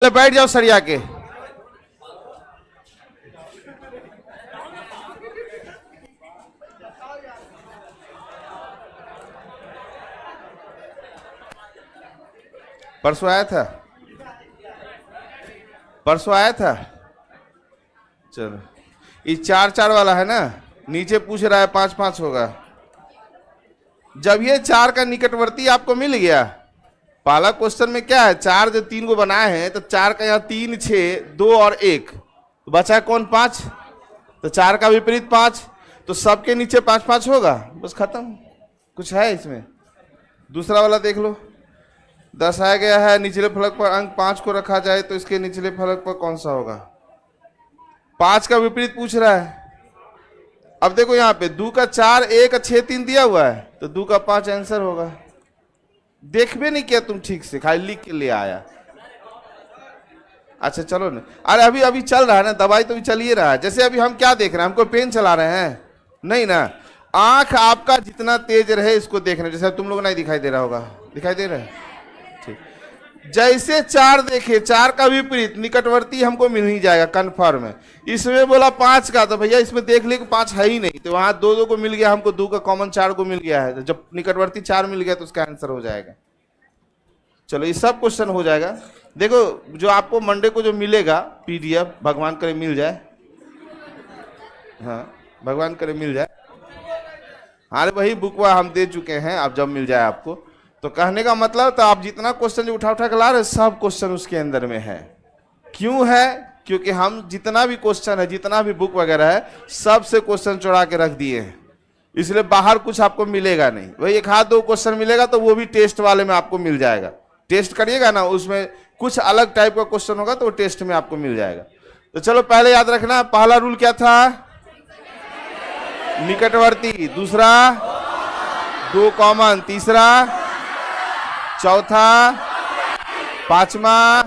चलो बैठ जाओ सरिया के। परसों आया था, परसों आया था। चलो ये 4-4 वाला है ना, नीचे पूछ रहा है 5-5 होगा। जब ये 4 का निकटवर्ती आपको मिल गया, पहला क्वेश्चन में क्या है, 4 जो 3 को बनाए हैं, तो 4 का यहाँ 3, 6, 2 और 1, तो बचा कौन 5, तो 4 का विपरीत 5, तो सबके नीचे 5-5 होगा, बस खत्म। कुछ है इसमें? दूसरा वाला देख लो, दर्शाया गया है निचले फलक पर अंक 5 को रखा जाए तो इसके निचले फलक पर कौन सा होगा। 5 का विपरीत पूछ रहा है। अब देखो यहाँ पे 2 का 4, 1 का 6, 3 दिया हुआ है, तो 2 का 5 आंसर होगा। देख भी नहीं किया तुम ठीक से, खाली लिख के ले आया। अच्छा चलो ना, अरे अभी अभी चल रहा है ना, दवाई तो भी चल ही रहा है। जैसे अभी हम क्या देख रहे हैं, हमको पेन चला रहे हैं नहीं ना। आंख आपका जितना तेज रहे इसको देखना, जैसे तुम लोग नहीं दिखाई दे रहा होगा, दिखाई दे रहा है ठीक। जैसे 4 देखे, 4 का विपरीत निकटवर्ती हमको मिल ही जाएगा कन्फर्म है। इसमें बोला 5 का, तो भैया इसमें देख ले कि 5 है ही नहीं, तो वहां 2-2 को मिल गया, हमको 2 का कॉमन 4 को मिल गया है। जब निकटवर्ती 4 मिल गया तो उसका आंसर हो जाएगा। चलो ये सब क्वेश्चन हो जाएगा। देखो जो आपको मंडे को जो मिलेगा PDF, भगवान करे मिल जाए, हाँ भगवान करे मिल जाए। हाँ वही बुकवा हम दे चुके हैं, अब जब मिल जाए आपको, तो कहने का मतलब तो आप जितना क्वेश्चन जो उठा उठा के ला रहे, सब क्वेश्चन उसके अंदर में है। क्यों है? क्योंकि हम जितना भी क्वेश्चन है, जितना भी बुक वगैरह है, सब से क्वेश्चन चुरा के रख दिए हैं, इसलिए बाहर कुछ आपको मिलेगा नहीं। वही 1-2 क्वेश्चन मिलेगा, तो वो भी टेस्ट वाले में आपको मिल जाएगा। टेस्ट करिएगा ना, उसमें कुछ अलग टाइप का क्वेश्चन होगा, तो वो टेस्ट में आपको मिल जाएगा। तो चलो पहले याद रखना, पहला रूल क्या था, निकटवर्ती, दूसरा 2 कॉमन, तीसरा, चौथा, 5वां।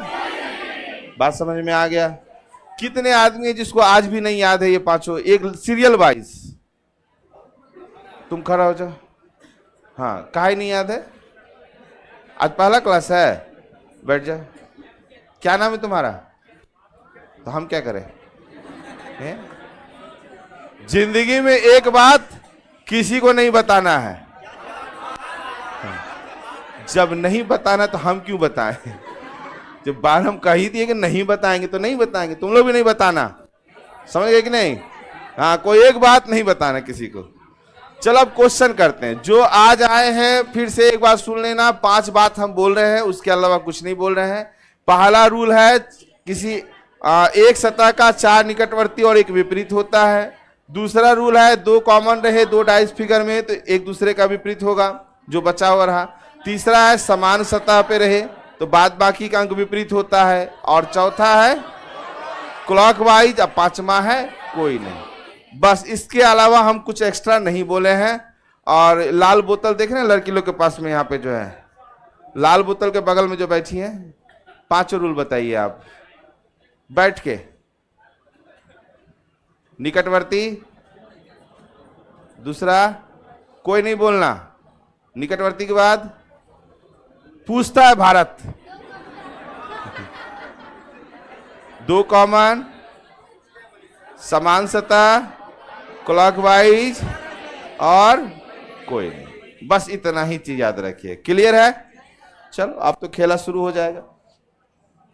बात समझ में आ गया? कितने आदमी है जिसको आज भी नहीं याद है ये पांचों, एक सीरियल वाइज? तुम खड़ा हो जाओ। हाँ काहे नहीं याद है? आज पहला क्लास है, बैठ जाओ। क्या नाम है तुम्हारा? तो हम क्या करें? जिंदगी में एक बात किसी को नहीं बताना है। जब नहीं बताना तो हम क्यों बताएं? जब बार हम कह ही दिए कि नहीं बताएंगे तो नहीं बताएंगे। तुम लोग भी नहीं बताना, समझ गए कि नहीं? हाँ कोई एक बात नहीं बताना किसी को। चलो अब क्वेश्चन करते हैं। जो आज आए हैं फिर से एक बार सुन लेना, 5 बात हम बोल रहे हैं, उसके अलावा कुछ नहीं बोल रहे हैं। पहला रूल है, किसी एक सतह का 4 निकटवर्ती और 1 विपरीत होता है। दूसरा रूल है 2 कॉमन रहे 2 डाइस फिगर में तो एक दूसरे का विपरीत होगा, जो बचा हुआ रहा। तीसरा है समान सतह पे रहे तो बाद बाकी का अंक विपरीत होता है। और चौथा है क्लॉकवाइज। अब 5वां है कोई नहीं। बस इसके अलावा हम कुछ एक्स्ट्रा नहीं बोले हैं। और लाल बोतल देख रहे हैं लड़की लोग के पास में, यहाँ पे जो है लाल बोतल के बगल में जो बैठी है, 5 रूल बताइए आप बैठ के। निकटवर्ती, दूसरा कोई नहीं बोलना। निकटवर्ती के बाद पूछता है भारत, 2 कॉमन, समान सतह, क्लॉकवाइज और कोई नहीं। बस इतना ही चीज याद रखिए। क्लियर है? चलो अब तो खेला शुरू हो जाएगा।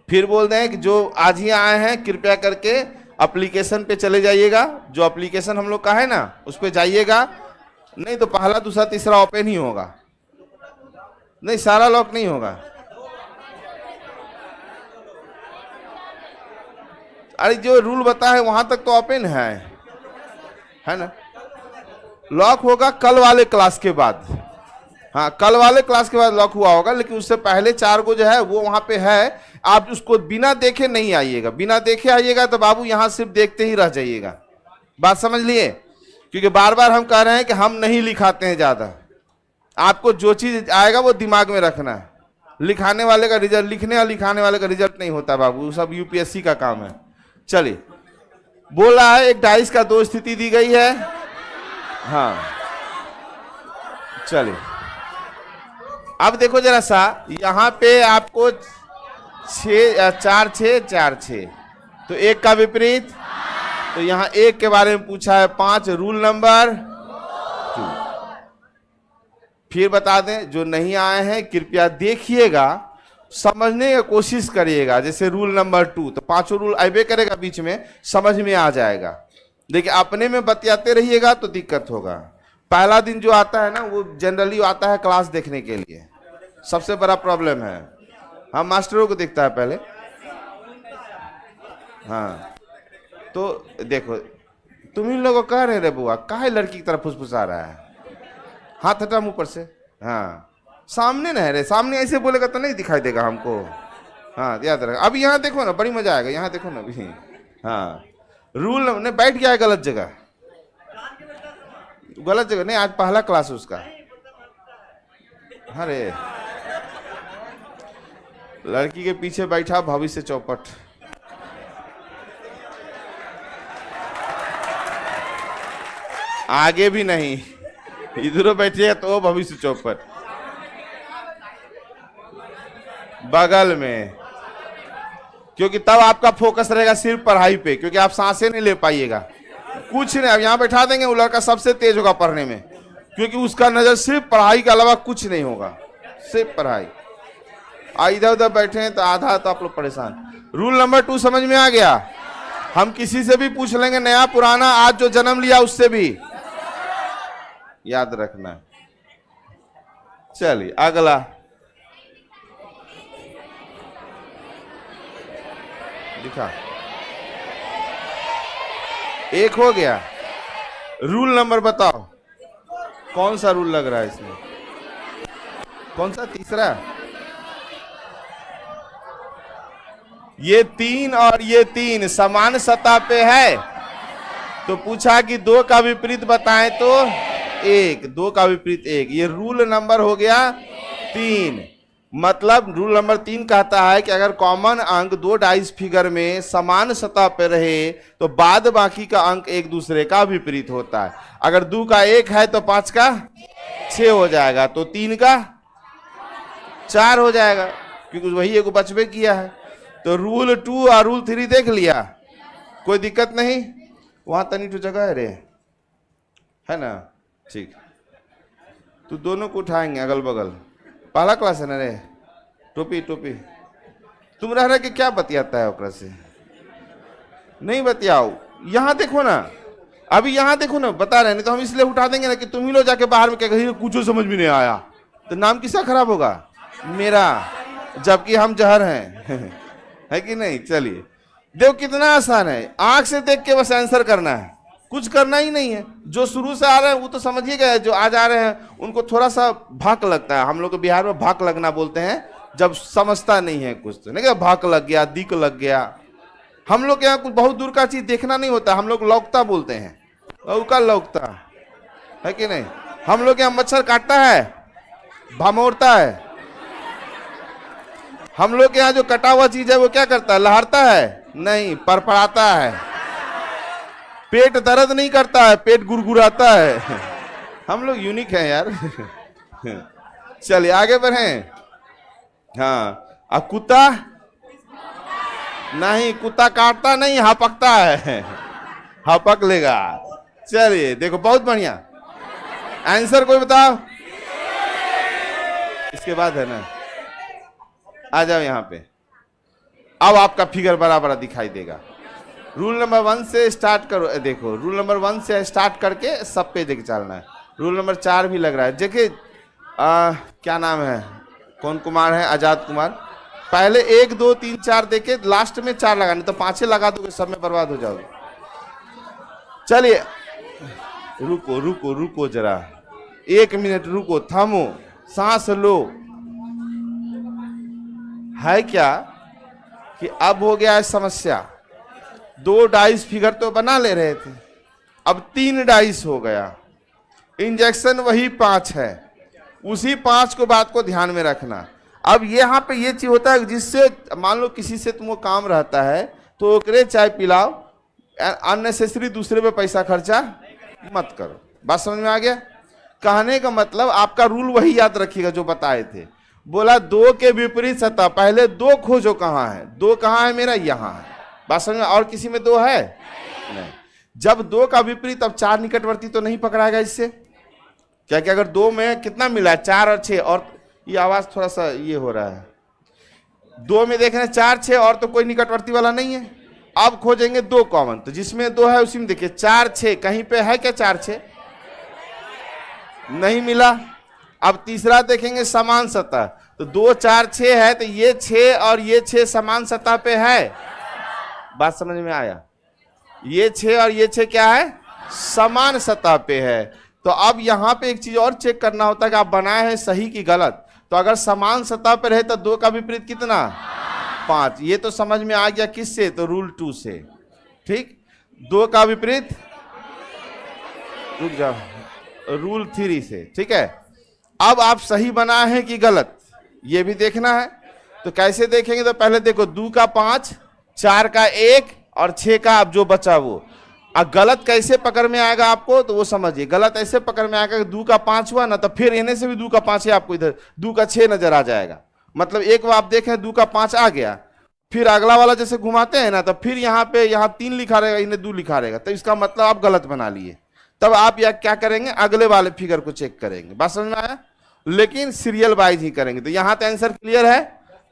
फिर बोल दें कि जो आज ही आए हैं कृपया करके एप्लीकेशन पे चले जाइएगा। जो एप्लीकेशन हम लोग का है ना उस पे जाइएगा, नहीं तो पहला दूसरा तीसरा ओपन ही होगा, नहीं सारा लॉक नहीं होगा। अरे जो रूल बता है वहां तक तो ओपन है ना। लॉक होगा कल वाले क्लास के बाद। हाँ कल वाले क्लास के बाद लॉक हुआ होगा, लेकिन उससे पहले 4 को जो है वो वहां पे है। आप उसको बिना देखे नहीं आइएगा, बिना देखे आइएगा तो बाबू यहां सिर्फ देखते ही रह जाइएगा। बात समझ लिए? क्योंकि बार बार हम कह रहे हैं कि हम नहीं लिखाते हैं ज्यादा। आपको जो चीज आएगा वो दिमाग में रखना है। लिखाने वाले का रिजल्ट, लिखने और लिखाने वाले का रिजल्ट नहीं होता बाबू, सब यूपीएससी का काम है। चलिए बोल रहा है एक डाइस का 2 स्थिति दी गई है। हाँ चलिए अब देखो जरा सा, यहां पे आपको 6 4 6 4 6, तो 1 का विपरीत, तो यहां 1 के बारे में पूछा है 5, रूल नंबर 2। फिर बता दें, जो नहीं आए हैं कृपया देखिएगा, समझने की कोशिश करिएगा। जैसे रूल नंबर 2, तो 5 रूल आइबे करेगा, बीच में समझ में आ जाएगा। देखिए अपने में बतियाते रहिएगा तो दिक्कत होगा। पहला दिन जो आता है ना, वो जनरली आता है क्लास देखने के लिए, सबसे बड़ा प्रॉब्लम है। हम मास्टरों को दिखता है पहले। हाँ, तो देखो तुम इन लोगों को कह रहे रे बुआ, काहे लड़की की तरफ फुसफुसा रहा है, हाथ हटा मुंह पर से। हाँ, सामने न है रे, सामने ऐसे बोलेगा तो नहीं दिखाई देगा हमको। हाँ याद रख। अब यहाँ देखो ना, बड़ी मजा आएगा, यहाँ देखो ना अभी। हाँ, रूल ने बैठ गया है गलत जगह, गलत जगह नहीं, आज पहला क्लास उसका। अरे लड़की के पीछे बैठा भविष्य चौपट। आगे भी नहीं, इधर बैठिए तो भविष्य चौपट, बगल में, क्योंकि तब आपका फोकस रहेगा सिर्फ पढ़ाई पे, क्योंकि आप सांसें नहीं ले पाइएगा, कुछ नहीं। अब यहाँ बैठा देंगे, वो लड़का सबसे तेज होगा पढ़ने में, क्योंकि उसका नजर सिर्फ पढ़ाई के अलावा कुछ नहीं होगा, सिर्फ पढ़ाई। इधर उधर बैठे हैं तो आधा तो आप लोग परेशान। रूल नंबर 2 समझ में आ गया? हम किसी से भी पूछ लेंगे, नया पुराना, आज जो जन्म लिया उससे भी याद रखना। चलिए अगला, दिखा, 1 हो गया। रूल नंबर बताओ, कौन सा रूल लग रहा है इसमें? कौन सा? तीसरा। ये 3 और ये 3 समान सतह पे है, तो पूछा कि 2 का विपरीत बताएं तो 1, 2 का विपरीत 1, ये रूल नंबर हो गया 3। मतलब रूल नंबर 3 कहता है कि अगर कॉमन अंक 2 डाइस फिगर में समान सतह पर रहे तो बाद बाकी का अंक एक दूसरे का विपरीत होता है। अगर 2 का 1 है तो 5 का 6 हो जाएगा, तो 3 का 4 हो जाएगा, क्योंकि वही एक बचबे किया है। तो रूल 2 और रूल 3 देख लिया, कोई दिक्कत नहीं। वहां तनी तो जगह है रे, है ना? ठीक, तो दोनों को उठाएंगे अगल बगल। पहला क्लास है ना रे, टोपी टोपी। तुम रह रहे कि क्या बतियाता है ओकरा से? नहीं बतियाओ, यहाँ देखो ना, अभी यहाँ देखो ना, बता रहे नहीं तो हम इसलिए उठा देंगे ना कि तुम ही लोग जाके बाहर में क्या कहीं कुछ समझ में नहीं आया, तो नाम किसका खराब होगा? मेरा, जबकि हम जहर हैं। है कि नहीं? चलिए देखो कितना आसान है, आंख से देख के बस आंसर करना है, कुछ करना ही नहीं है। जो शुरू से आ रहे हैं वो तो समझिए गए, जो आज आ रहे हैं उनको थोड़ा सा भाक लगता है। हम लोग को बिहार में भाक लगना बोलते हैं, जब समझता नहीं है कुछ, तो नहीं भाक लग गया, दिक लग गया। हम लोग के यहाँ कुछ बहुत दूर का चीज देखना नहीं होता, हम लोग लौकता बोलते हैं, लौका लौकता, है कि नहीं? हम लोग यहाँ मच्छर काटता है, भमोड़ता है। हम लोग के यहाँ जो कटा हुआ चीज है वो क्या करता है? लहरता है? नहीं, परपराता है। पेट दर्द नहीं करता है, पेट गुरगुराता है। हम लोग यूनिक हैं यार। चलिए आगे बढ़ें। हाँ, अब कुत्ता नहीं, कुत्ता काटता नहीं, हपकता है, हपक लेगा। चलिए देखो, बहुत बढ़िया आंसर कोई बताओ? इसके बाद है ना, आ जाओ यहाँ पे। अब आपका फिगर बड़ा बड़ा दिखाई देगा। रूल नंबर 1 से स्टार्ट करो, देखो रूल नंबर 1 से स्टार्ट करके सब पे देख चलना है। रूल नंबर 4 भी लग रहा है, देखिए क्या नाम है, कौन कुमार है? आजाद कुमार। पहले 1 2 3 4 देके लास्ट में 4 लगाने, तो 5 लगा दोगे, सब में बर्बाद हो जाओगे। चलिए रुको रुको रुको जरा, 1 मिनट रुको, थमो, सांस लो। है क्या कि अब हो गया है समस्या, 2 डाइस फिगर तो बना ले रहे थे, अब 3 डाइस हो गया। इंजेक्शन वही 5 है, उसी 5 को बात को ध्यान में रखना। अब यहाँ पे ये चीज होता है, जिससे मान लो किसी से तुमको काम रहता है तो ओकरे चाय पिलाओ, अननेसेसरी दूसरे पे पैसा खर्चा मत करो। बात समझ में आ गया? कहने का मतलब आपका रूल वही याद रखिएगा जो बताए थे। बोला दो के विपरीत सतह, पहले दो खोजो कहाँ है, दो कहाँ है मेरा, यहाँ है। बात समझ में? और किसी में दो है नहीं। जब दो का विपरीत, अब चार निकटवर्ती तो नहीं पकड़ाएगा इससे, क्या क्या, अगर दो में कितना मिला है, 4 और 6, और ये आवाज थोड़ा सा ये हो रहा है, दो में देख रहे हैं 4 6 और तो कोई निकटवर्ती वाला नहीं है। अब खोजेंगे दो कॉमन, तो जिसमें दो है उसी में देखिए 4 6 कहीं पे है क्या, 4 6 नहीं मिला। अब तीसरा देखेंगे समान सतह, तो 2 4 6 है, तो ये 6 और ये 6 समान सतह पे है। बात समझ में आया? ये 6 और ये 6 क्या है, समान सतह पे है। तो अब यहां पे एक चीज और चेक करना होता है कि आप बनाए हैं सही की गलत। तो अगर समान सतह पर रहे तो 2 का विपरीत कितना, 5। ये तो समझ में आ गया किससे, तो रूल 2 से। ठीक, 2 का विपरीत, रुक जाओ, रूल 3 से। ठीक है, अब आप सही बनाए हैं कि गलत, ये भी देखना है। तो कैसे देखेंगे, तो पहले देखो 2 का 5, 4 का 1 और 6 का अब जो बचा वो। अब गलत कैसे पकड़ में आएगा आपको, तो वो समझिए। गलत ऐसे पकड़ में आएगा कि 2 का 5 हुआ ना, तो फिर इन्हें से भी 2 का 5 है, आपको इधर 2 का 6 नजर आ जाएगा। मतलब एक बार आप देखें 2 का 5 आ गया, फिर अगला वाला जैसे घुमाते हैं ना, तो फिर यहाँ पे यहाँ 3 लिखा रहेगा, इन्हें 2 लिखा रहेगा, तो इसका मतलब आप गलत बना लिए। तब आप या क्या करेंगे, अगले वाले फिगर को चेक करेंगे। बात समझ में आया? लेकिन सीरियल वाइज ही करेंगे। तो यहाँ तो आंसर क्लियर है,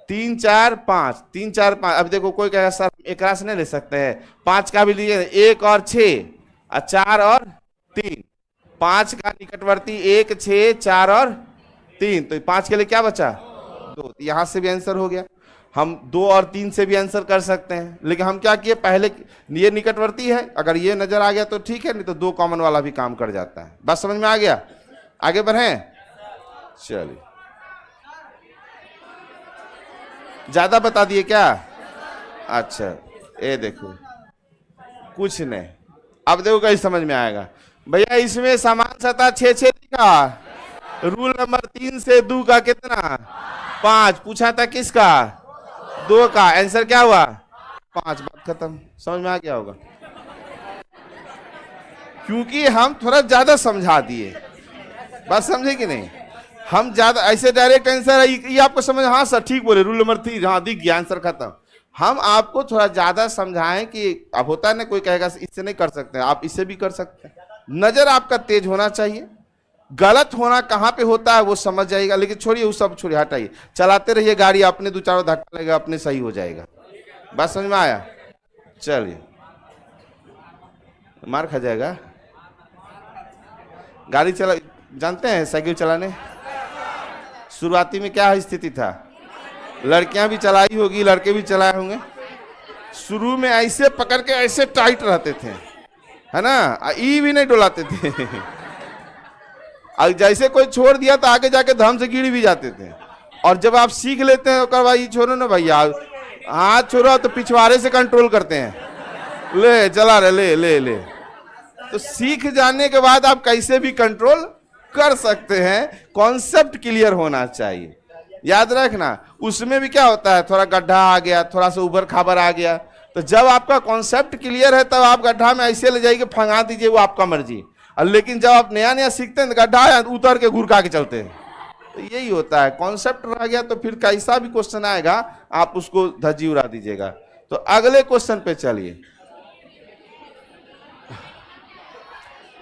3 4 5, 3 4 5। अब देखो कोई कहेगा सर एक रास नहीं ले सकते हैं, 5 का भी लिए, 1 और 6 और 4 और 3, 5 का निकटवर्ती 1 6 4 और 3, तो 5 के लिए क्या बचा, 2। यहां से भी आंसर हो गया। हम 2 और 3 से भी आंसर कर सकते हैं, लेकिन हम क्या किए, पहले ये निकटवर्ती है, अगर ये नजर आ गया तो ठीक है, नहीं तो 2 कॉमन वाला भी काम कर जाता है। बात समझ में आ गया? आगे बढ़े, चलिए। ज्यादा बता दिए क्या? अच्छा, ये देखो कुछ नहीं। अब देखो कहीं समझ में आएगा भैया। इसमें समान सतह 6 6 लिखा, रूल नंबर 3 से 2 का कितना, 5। पूछा था किसका, 2 का। आंसर क्या हुआ, 5। बात खत्म। समझ में आ गया होगा, क्योंकि हम थोड़ा ज्यादा समझा दिए। बात समझे कि नहीं? हम ज्यादा ऐसे डायरेक्ट आंसर है ये आपको समझ, हाँ सर ठीक बोले, रूल नंबर 3, हाँ दिख गया, आंसर खत्म। हम आपको थोड़ा ज्यादा समझाएं कि अब होता है ना, कोई कहेगा इससे नहीं कर सकते, आप इससे भी कर सकते हैं। नजर आपका तेज होना चाहिए, गलत होना कहाँ पे होता है वो समझ जाएगा। लेकिन छोड़िए वो सब, छोड़िए हटाइए, चलाते रहिए गाड़ी, अपने 2 4 धक्का लगेगा, अपने सही हो जाएगा। बात समझ में आया? चलिए, मार खा जाएगा। गाड़ी चला, जानते हैं साइकिल चलाने शुरुआती में क्या स्थिति था, लड़कियां भी चलाई होगी, लड़के भी चलाए होंगे। शुरू में ऐसे पकड़ के ऐसे टाइट रहते थे, है ना, ई भी नहीं डुलाते थे। और जैसे कोई छोड़ दिया तो आगे जाके धम से गिर भी जाते थे। और जब आप सीख लेते हैं तो भाई छोड़ो ना भैया, हाथ छोड़ो, तो पिछवाड़े से कंट्रोल करते हैं, ले चला रहे, ले ले ले। तो सीख जाने के बाद आप कैसे भी कंट्रोल कर सकते हैं। कॉन्सेप्ट क्लियर होना चाहिए, याद रखना। उसमें भी क्या होता है, थोड़ा गड्ढा आ गया, थोड़ा सा उबर खाबर आ गया, तो जब आपका कॉन्सेप्ट क्लियर है तब आप गड्ढा में ऐसे ले जाइए, फंगा दीजिए, वो आपका मर्जी। और लेकिन जब आप नया नया सीखते हैं तो गड्ढा उतर के घुरका के चलते हैं। तो यही होता है, कॉन्सेप्ट रह गया तो फिर कैसा भी क्वेश्चन आएगा आप उसको धज्जी उड़ा दीजिएगा। तो अगले क्वेश्चन पे चलिए।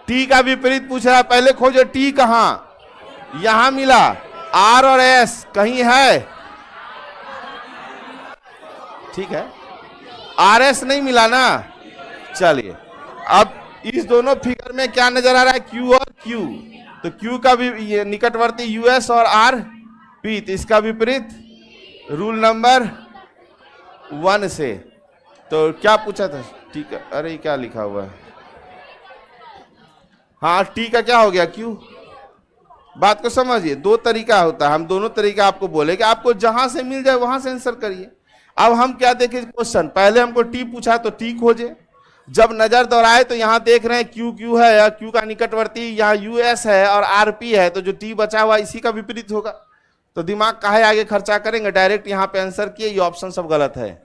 टी का विपरीत पूछ रहा है, पहले खोजो टी कहां, यहां मिला, आर और एस कहीं है, ठीक है, आर एस नहीं मिला ना। चलिए, अब इस दोनों फिगर में क्या नजर आ रहा है, क्यू और क्यू। तो क्यू का भी ये निकटवर्ती यूएस और आर पी, तो इसका विपरीत रूल नंबर 1 से। तो क्या पूछा था, ठीक है, अरे क्या लिखा हुआ है, हाँ टी का क्या हो गया, क्यू। बात को समझिए, 2 तरीका होता है, हम दोनों तरीका आपको बोले कि आपको जहां से मिल जाए वहां से आंसर करिए। अब हम क्या देखें क्वेश्चन, पहले हमको टी पूछा तो टी खोजे। जब नजर दौड़ाए तो यहां देख रहे हैं क्यू क्यू है, या क्यू का निकटवर्ती यहाँ यूएस है और आरपी है, तो जो टी बचा हुआ इसी का विपरीत होगा। तो दिमाग काहे आगे खर्चा करेंगे, डायरेक्ट यहाँ पे आंसर किए, ये ऑप्शन सब गलत है।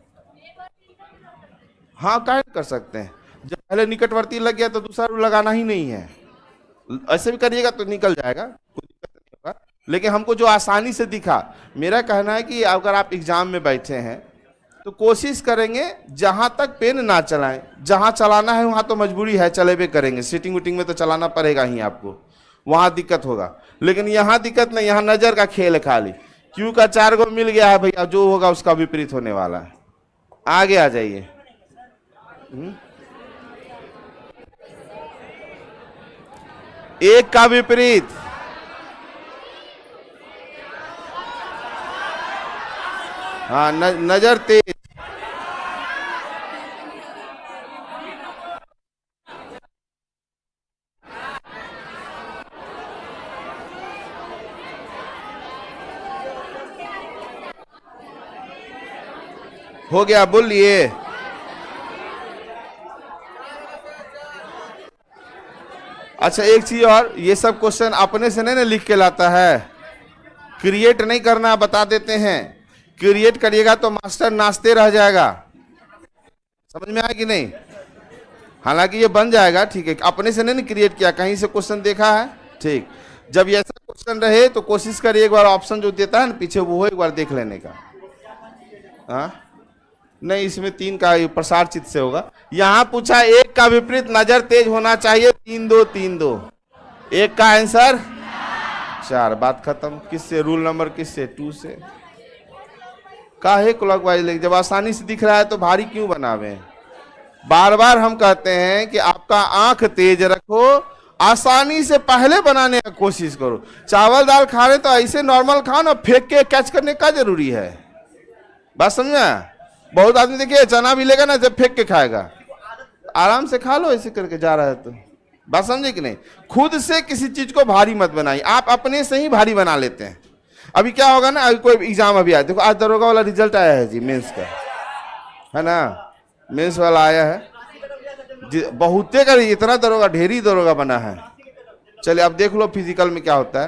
हाँ काहे कर सकते हैं, जब पहले निकटवर्ती लग गया तो दूसरा रूल लगाना ही नहीं है। ऐसे भी करिएगा तो निकल जाएगा, कोई दिक्कत नहीं होगा, लेकिन हमको जो आसानी से दिखा। मेरा कहना है कि अगर आप एग्जाम में बैठे हैं तो कोशिश करेंगे जहां तक पेन ना चलाएं, जहां चलाना है वहां तो मजबूरी है, चले भी करेंगे, सीटिंग वीटिंग में तो चलाना पड़ेगा ही आपको, वहां दिक्कत होगा। लेकिन यहाँ दिक्कत नहीं, यहाँ नजर का खेल है खाली। क्यू का 4 गो मिल गया है भैया, जो होगा उसका विपरीत होने वाला है। आगे आ जाइए। एक का विपरीत, हाँ नजर तेज। हो गया, बोलिए। अच्छा एक चीज और, ये सब क्वेश्चन अपने से नहीं ना लिख के लाता है, क्रिएट नहीं करना, बता देते हैं। क्रिएट करिएगा तो मास्टर नाचते रह जाएगा। समझ में आया कि नहीं? हालांकि ये बन जाएगा, ठीक है। अपने से नहीं क्रिएट किया, कहीं से क्वेश्चन देखा है, ठीक। जब ऐसा क्वेश्चन रहे तो कोशिश करिए एक बार ऑप्शन जो देता है ना पीछे, वो एक बार देख लेने का। हाँ नहीं, इसमें 3 का प्रसार चित्त से होगा। यहां पूछा एक का विपरीत नजर तेज होना चाहिए, 3 2 3 2। एक का आंसर 4, बात खत्म। किससे? रूल नंबर किससे? 2 से। काहे क्लॉकवाइज लेके, जब आसानी से दिख रहा है तो भारी क्यों बनावे? बार बार हम कहते हैं कि आपका आंख तेज रखो, आसानी से पहले बनाने का कोशिश करो। चावल दाल खा रहे तो ऐसे नॉर्मल खाओ ना, फेंक के कैच करने का जरूरी है। बात समझा? बहुत आदमी देखिए चना भी लेगा ना, जब फेंक के खाएगा। आराम से खा लो, ऐसे करके जा रहा है तो। बात समझे कि नहीं? खुद से किसी चीज को भारी मत बनाइए, आप अपने से ही भारी बना लेते हैं। अभी क्या होगा ना, अभी कोई एग्जाम अभी आया, देखो आज दरोगा वाला रिजल्ट आया है जी, मेंस का, है ना? मेंस वाला आया है, बहुते का, इतना दरोगा, ढेरी दरोगा बना है। चलिए अब देख लो फिजिकल में क्या होता है।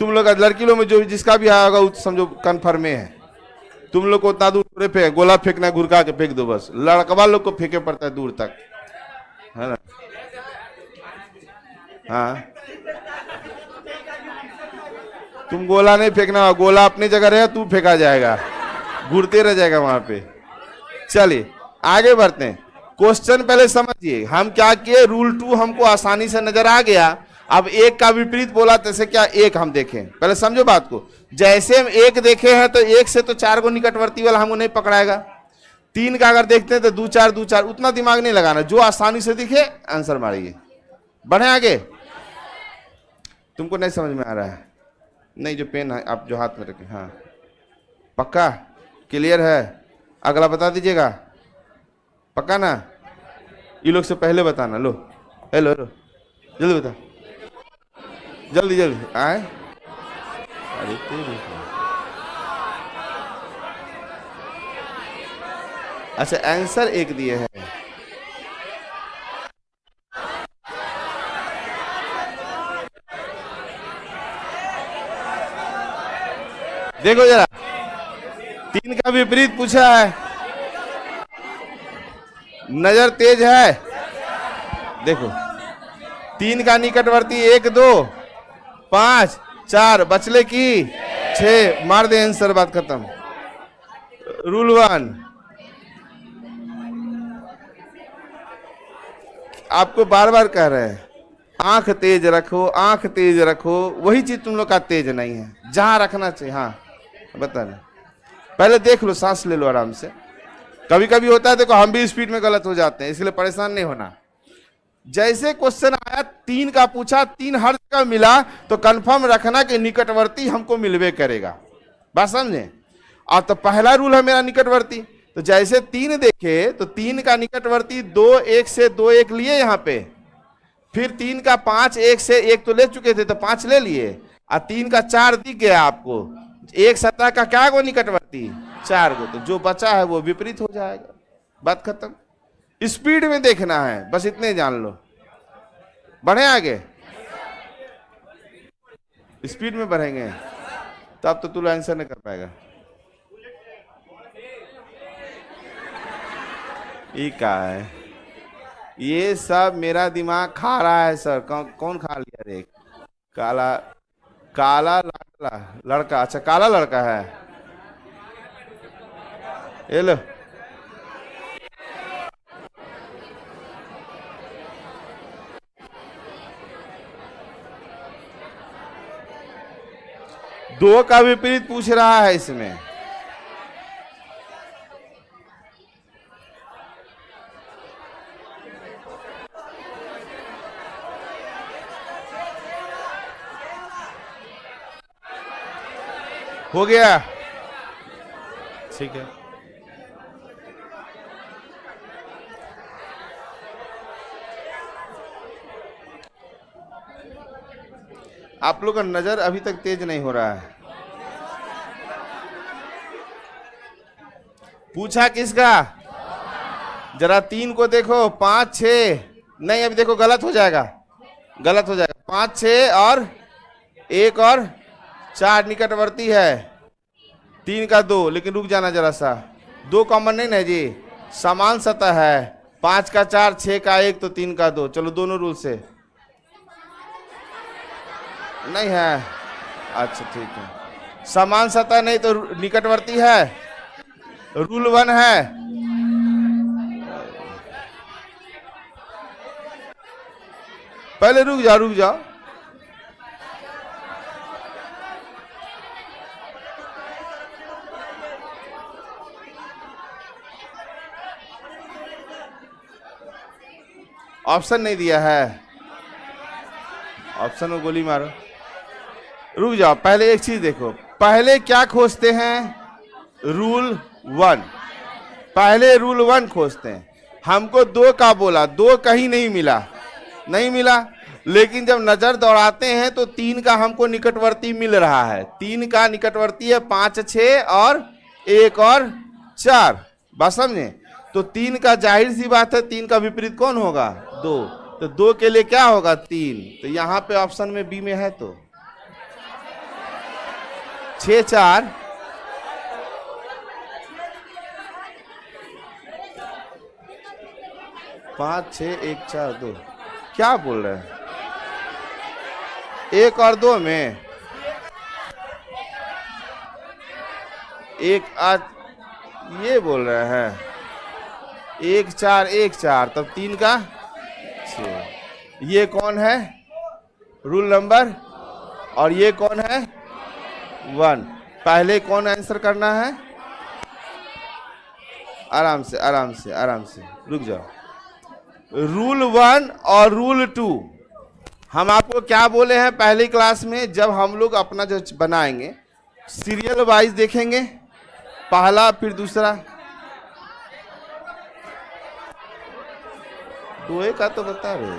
तुम लोग लड़की लोग में जो जिसका भी आया होगा समझो कन्फर्म है। तुम लोग को उतना दूर फेंक, गोला फेंकना, घुरका के फेंक दो बस। लड़कवा लोग को फेंके पड़ता है दूर तक, है ना? हाँ तुम गोला नहीं फेंकना, गोला अपनी जगह रहेगा, तू फेंका जाएगा, घूरते रह जाएगा वहां पे। चलिए आगे बढ़ते हैं। क्वेश्चन पहले समझिए, हम क्या किए, रूल 2 हमको आसानी से नजर आ गया। अब एक का विपरीत बोला, तैसे क्या एक हम देखें, पहले समझो बात को। जैसे हम एक देखे हैं तो एक से तो 4 गो निकटवर्ती वाला हमको नहीं पकड़ाएगा। 3 का अगर देखते हैं तो 2 4 2 4, उतना दिमाग नहीं लगाना, जो आसानी से दिखे आंसर मारिए। बढ़े आगे। तुमको नहीं समझ में आ रहा है? नहीं, जो पेन है आप जो हाथ में रखे, हाँ पक्का क्लियर है? अगला बता दीजिएगा, पक्का ना? ये लोग से पहले बताना। लो हेलो हेलो, जल्दी बता, जल्दी जल्दी आए। अरे तेरी, अच्छा आंसर एक दिए हैं। देखो जरा, 3 का विपरीत पूछा है, नजर तेज है। देखो 3 का निकटवर्ती 1 2 5 4, बचले की 6, मार दे आंसर, बात खत्म। रूल 1, आपको बार बार कह रहे हैं आंख तेज रखो, आंख तेज रखो। वही चीज तुम लोग का तेज नहीं है, जहां रखना चाहिए। हाँ बता रहे, पहले देख लो, सांस ले लो आराम से। कभी कभी होता है, देखो हम भी स्पीड में गलत हो जाते हैं, इसलिए परेशान नहीं होना। जैसे क्वेश्चन आया 3 का पूछा, 3 हर जगह मिला, तो कंफर्म रखना कि निकटवर्ती हमको मिलवे करेगा। बात समझे? और तो पहला रूल है मेरा निकटवर्ती, तो जैसे 3 देखे तो 3 का निकटवर्ती 2 1 से 2 1 लिए यहाँ पे, फिर 3 का 5 1 से 1 तो ले चुके थे तो 5 ले लिए, और 3 का 4 दिख गया आपको। 1 सतह का क्या गो निकटवर्ती? 4 गो, तो जो बचा है वो विपरीत हो जाएगा। बात खत्म। स्पीड में देखना है, बस इतने जान लो। बढ़े आगे, स्पीड में बढ़ेंगे तब तो तू आंसर नहीं कर पाएगा। ये क्या है? ये सब मेरा दिमाग खा रहा है सर। कौन खा लिया? देख, काला काला लाल काला लड़का, अच्छा काला लड़का है, ये लो। दो का विपरीत पूछ रहा है इसमें। हो गया, ठीक है। आप लोग का नजर अभी तक तेज नहीं हो रहा है। पूछा किसका? जरा 3 को देखो, 5 6, नहीं अभी देखो गलत हो जाएगा, गलत हो जाएगा। 5 6 और 1 और 4 निकटवर्ती है, 3 का 2, लेकिन रुक जाना जरा सा, 2 कॉमन नहीं ना जी, समान सतह है। 5 का 4, 6 का 1 तो 3 का 2, चलो दोनों रूल से नहीं है, अच्छा ठीक है। समान सतह नहीं तो निकटवर्ती है, रूल 1 है। पहले रुक जाओ, रुक जाओ, ऑप्शन नहीं दिया है, ऑप्शन में गोली मारो। रुक जाओ, पहले एक चीज देखो, पहले क्या खोजते हैं? रूल 1, पहले रूल 1 खोजते हैं। हमको 2 का बोला, 2 कहीं नहीं मिला, नहीं मिला, लेकिन जब नजर दौड़ाते हैं तो 3 का हमको निकटवर्ती मिल रहा है। 3 का निकटवर्ती है 5 6 और 1 और 4, बात समझे? तो 3 का जाहिर सी बात है 3 का विपरीत कौन होगा? 2, तो 2 के लिए क्या होगा? 3, तो यहां पे ऑप्शन में बी में है, तो 6 4 5 6 1 4 2, क्या बोल रहे हैं? 1 और 2 में 1 8 ये बोल रहे हैं, 1 4 1 4, तब 3 का 6। ये कौन है? रूल नंबर, और ये कौन है? 1। पहले कौन आंसर करना है? आराम से आराम से आराम से, रुक जाओ। रूल 1 और रूल 2 हम आपको क्या बोले हैं पहली क्लास में? जब हम लोग अपना जो बनाएंगे सीरियल वाइज देखेंगे, पहला फिर दूसरा। 2 का तो बता रहे हो,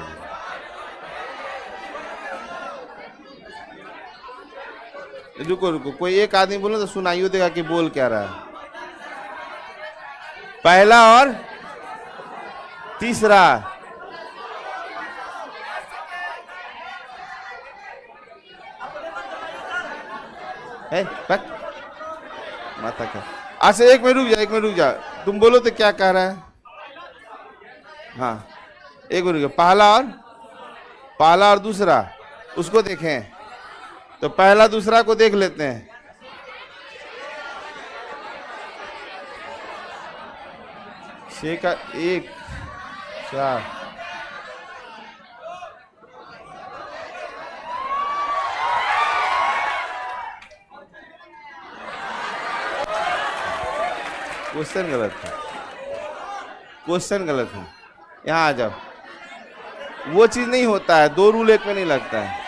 रुको रुको, कोई एक आदमी बोलो तो सुनाइयो देगा कि बोल क्या रहा है। पहला और तीसरा, है माता का। अच्छा एक मिनट रुक जा, एक मिनट रुक जा, तुम बोलो तो क्या कह रहा है? हाँ एक मिनट रुक, पहला और दूसरा उसको देखें, तो पहला दूसरा को देख लेते हैं। छह का 1 4, क्वेश्चन गलत है, क्वेश्चन गलत है। यहाँ आ जाओ, वो चीज नहीं होता है, 2 रूल 1 में नहीं लगता है।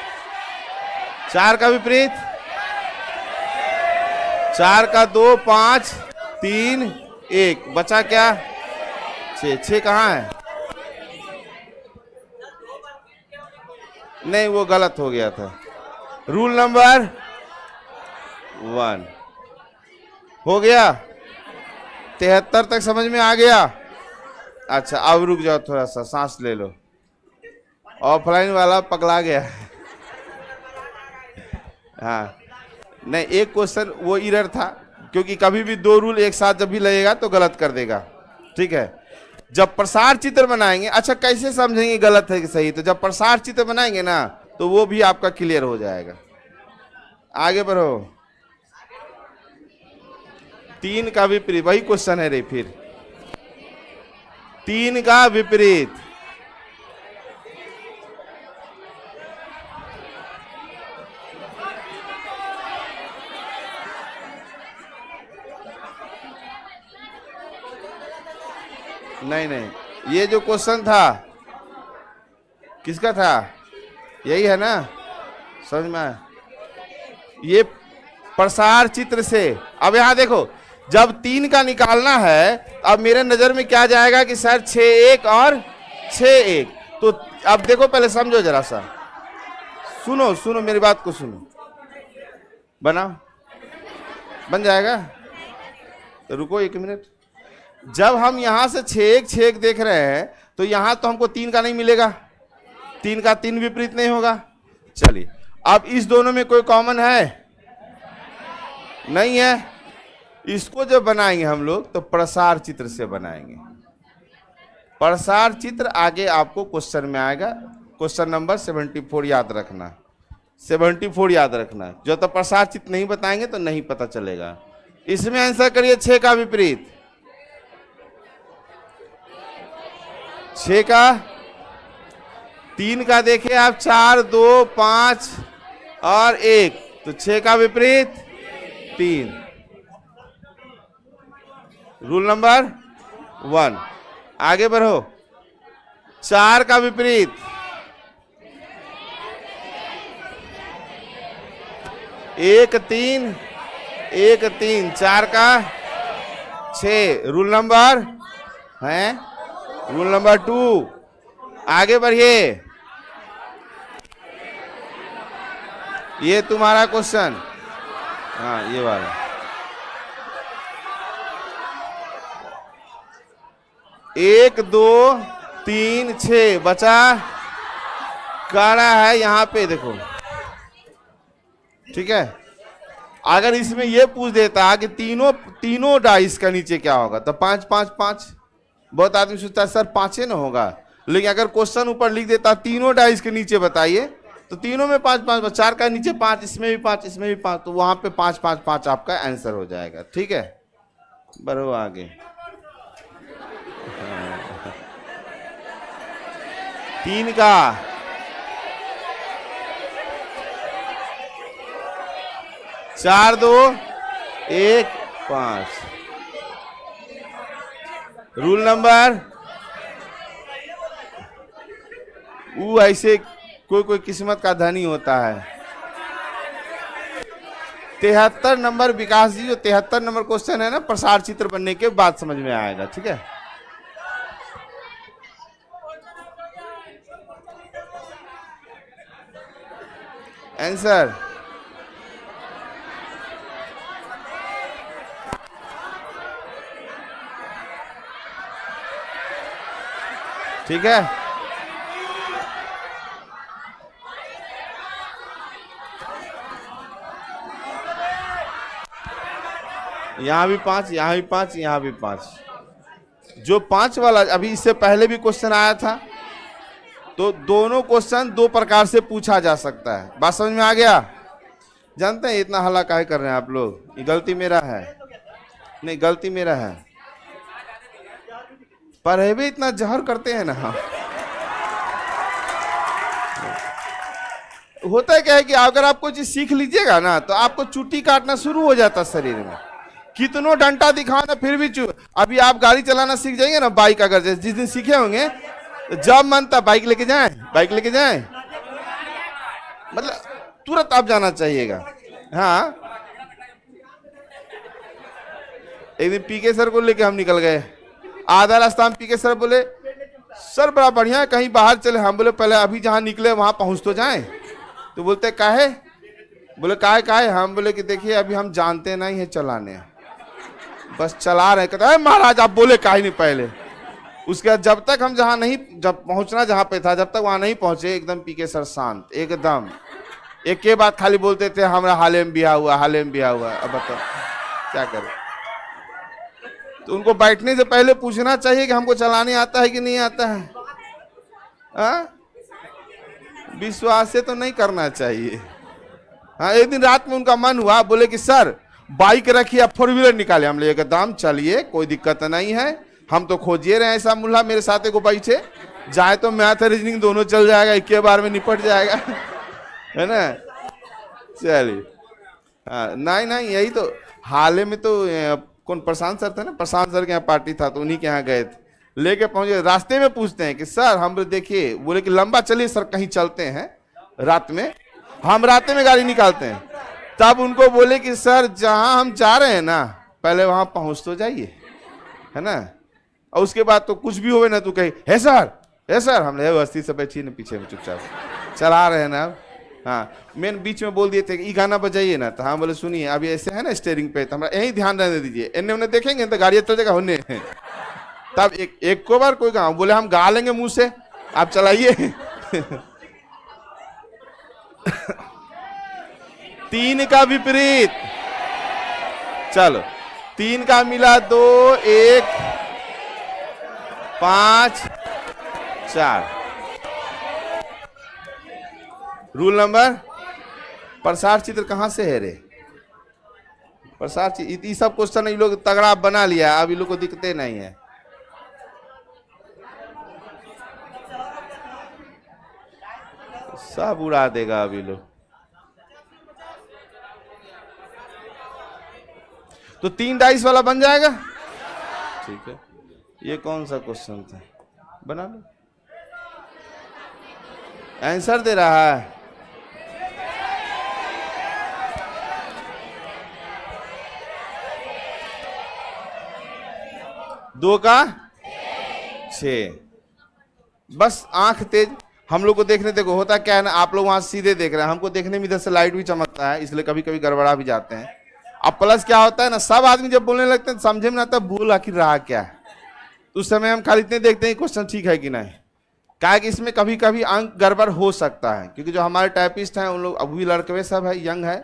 4 का विपरीत, 4 का 2 5 3 1, बचा क्या? 6। 6 कहाँ है? नहीं वो गलत हो गया था। रूल नंबर 1 हो गया। 73 तक समझ में आ गया? अच्छा अब रुक जाओ, थोड़ा सा सांस ले लो, ऑफलाइन वाला पकड़ा गया है। हाँ नहीं, एक क्वेश्चन वो एरर था, क्योंकि कभी भी 2 रूल एक साथ जब भी लगेगा तो गलत कर देगा, ठीक है। जब प्रसार चित्र बनाएंगे, अच्छा कैसे समझेंगे गलत है कि सही? तो जब प्रसार चित्र बनाएंगे ना तो वो भी आपका क्लियर हो जाएगा। आगे बढ़ो। 3 का विपरीत, वही क्वेश्चन है रे फिर। 3 का विपरीत। नहीं नहीं, ये जो क्वेश्चन था किसका था? यही है ना, समझ में आया? ये प्रसार चित्र से। अब यहां देखो, जब 3 का निकालना है, अब मेरे नजर में क्या जाएगा कि सर 6-1 और 6-1। तो अब देखो, पहले समझो जरा सा, सुनो सुनो मेरी बात को सुनो। बनाओ, बन जाएगा। तो रुको 1 मिनट। जब हम यहां से 6-1 देख रहे हैं, तो यहां तो हमको 3 का नहीं मिलेगा, 3 का 3 विपरीत नहीं होगा। चलिए, अब इस दोनों में कोई कॉमन है? नहीं है। इसको जब बनाएंगे हम लोग, तो प्रसार चित्र से बनाएंगे। प्रसार चित्र आगे आपको क्वेश्चन में आएगा, क्वेश्चन नंबर 74 याद रखना, 74 याद रखना। जो तो प्रसार चित्र नहीं बताएंगे तो नहीं पता चलेगा। इसमें आंसर करिए 6 का विपरीत। 6 का, 3 का देखे आप 4, 2, 5 और 1, तो 6 का विपरीत 3। Rule number 1। आगे बढ़ो। 4 का विपरीत 1, 3, 1, 3, 4 का 6। रूल नंबर है, रूल नंबर 2। आगे बढ़िए। ये तुम्हारा क्वेश्चन, हाँ ये वाला। 1, 2, 3, 6 बचा, काड़ा है यहां पे देखो, ठीक है। अगर इसमें ये पूछ देता कि तीनों डाइस का नीचे क्या होगा, तो 5, 5, 5। बहुत आदमी सोचता है सर 5 ना होगा, लेकिन अगर क्वेश्चन ऊपर लिख देता तीनों डाइस के नीचे बताइए, तो तीनों में 5, 5, 4 का नीचे 5, इसमें भी 5, इसमें भी 5, तो वहां पे 5, 5, 5 आपका आंसर हो जाएगा। ठीक है, बढ़ो आगे। 3 का 4, 2, 1, 5। रूल नंबर, वो ऐसे कोई किस्मत का धनी होता है। 73 नंबर विकास जी, जो 73 नंबर क्वेश्चन है ना, प्रसार चित्र बनने के बाद समझ में आएगा। ठीक है, आंसर ठीक है। यहां भी 5, यहां भी 5, यहां भी 5। जो 5 वाला अभी इससे पहले भी क्वेश्चन आया था, तो दोनों क्वेश्चन 2 प्रकार से पूछा जा सकता है। बात समझ में आ गया? जानते हैं इतना हल्ला काहे कर रहे हैं आप लोग? ये गलती मेरा है? नहीं, गलती मेरा है। पर भी इतना जहर करते हैं ना हम। होता क्या है कि अगर आप कोई चीज सीख लीजिएगा ना, तो आपको चुट्टी काटना शुरू हो जाता शरीर में। कितनों डंडा दिखाना फिर भी अभी आप गाड़ी चलाना सीख जाएंगे ना, बाइक अगर जिस दिन सीखे होंगे, तो जब मन तब बाइक लेके जाएं, बाइक लेके जाएं, मतलब तुरंत आप जाना चाहिएगा। हाँ, एक दिन पीके सर को लेके हम निकल गए। आधा रास्ता हम पीके सर बोले, सर बड़ा बढ़िया है, कहीं बाहर चले। हम बोले पहले अभी जहां निकले वहां पहुंच तो जाएं। तो बोलते काहे? बोले काहे? हम बोले कि देखिए अभी हम जानते नहीं है चलाने, बस चला रहे। कहते हैं महाराज आप बोले काहे नहीं पहले। उसके बाद जब तक हम जब पहुंचना जहां पे था, जब तक वहां नहीं पहुंचे, एकदम पीके सर शांत एकदम। एक के बाद खाली बोलते थे हमारा हाले में बिया हुआ, हाले में बिया हुआ। अब बताओ क्या करें? तो उनको बैठने से पहले पूछना चाहिए कि हमको चलाने आता है कि नहीं आता है। विश्वास से तो नहीं करना चाहिए। हाँ, एक दिन रात में उनका मन हुआ, बोले कि सर बाइक रखिए, आप 4 व्हीलर निकाले। हम ले दाम चलिए, कोई दिक्कत नहीं है, हम तो खोजिए रहे हैं ऐसा मुल्ला मेरे साथ को पीछे जाए तो मैथ और रीजनिंग दोनों चल जाएगा, एक के बार में निपट जाएगा। है ना, चलिए। हाँ, नहीं यही तो हाल में तो कौन प्रशांत सर थे ना, प्रशांत सर के यहाँ पार्टी था तो उन्हीं के यहाँ गए थे, लेके पहुंचे, रास्ते में पूछते हैं कि सर हम देखिए, बोले कि लंबा चलिए सर, कहीं चलते हैं रात में, हम रात में गाड़ी निकालते हैं। तब उनको बोले कि सर जहां हम जा रहे हैं ना, पहले वहां पहुंच तो जाइए, है ना, और उसके बाद तो कुछ भी होवे ना तू कही है सर, हम व्यवस्थित से बैठिए ना पीछे में चुपचाप चला रहे हैं ना। हाँ, मैंने बीच में बोल दिए थे कि ये गाना बजाइए ना, तो हाँ बोले सुनिए अभी ऐसे है ना स्टेयरिंग पे, तो हमारा यही ध्यान रहने दीजिए, इन्हें उन्हें देखेंगे तो गाड़ी चल जाएगा होने। तब एक को बार कोई गाँव बोले हम गा लेंगे मुंह से, आप चलाइए। 3 का विपरीत, चलो 3 का मिला 2, 1, 5, 4। रूल नंबर, प्रसार चित्र कहां से है रे? प्रसार चित्र, ये सब क्वेश्चन ये लोग तगड़ा बना लिया, अब ये लोग को दिखते नहीं है। सब उड़ा देगा अभी लोग। तो 3 डाइस वाला बन जाएगा, ठीक है। ये कौन सा क्वेश्चन था, बना लो। आंसर दे रहा है, दो का 6। बस आंख तेज, हम लोग को देखने, देखो होता क्या है ना, आप लोग वहां सीधे देख रहे हैं, हमको देखने में इधर से लाइट भी चमकता है, इसलिए कभी कभी गड़बड़ा भी जाते हैं। अब प्लस क्या होता है ना, सब आदमी जब बोलने लगते हैं समझे में ना आता भूल आखिर रहा क्या है, तो उस समय हम खाली इतने देखते हैं क्वेश्चन ठीक है कि नहीं, क्या कि इसमें कभी कभी अंक गड़बड़ हो सकता है, क्योंकि जो हमारे टाइपिस्ट हैं उन लोग अभी लड़के सब है, यंग है।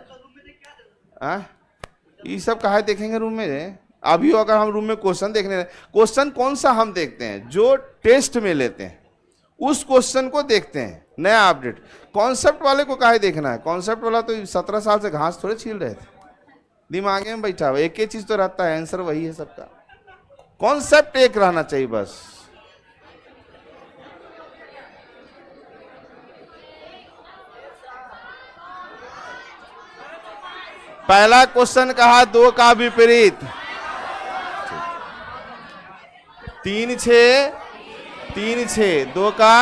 ये सब कहा देखेंगे रूम में? अभी अगर हम रूम में क्वेश्चन देखने, क्वेश्चन कौन सा हम देखते हैं, जो टेस्ट में लेते हैं उस क्वेश्चन को देखते हैं, नया अपडेट। कॉन्सेप्ट वाले को काहे देखना है, कॉन्सेप्ट वाला तो 17 साल से घास थोड़े छील रहे थे, दिमाग में बैठा हुआ एक ही चीज तो रहता है, आंसर वही है सबका, कॉन्सेप्ट एक रहना चाहिए बस। पहला क्वेश्चन कहा 2 का विपरीत, 3, 6, 3, 6, 2 का।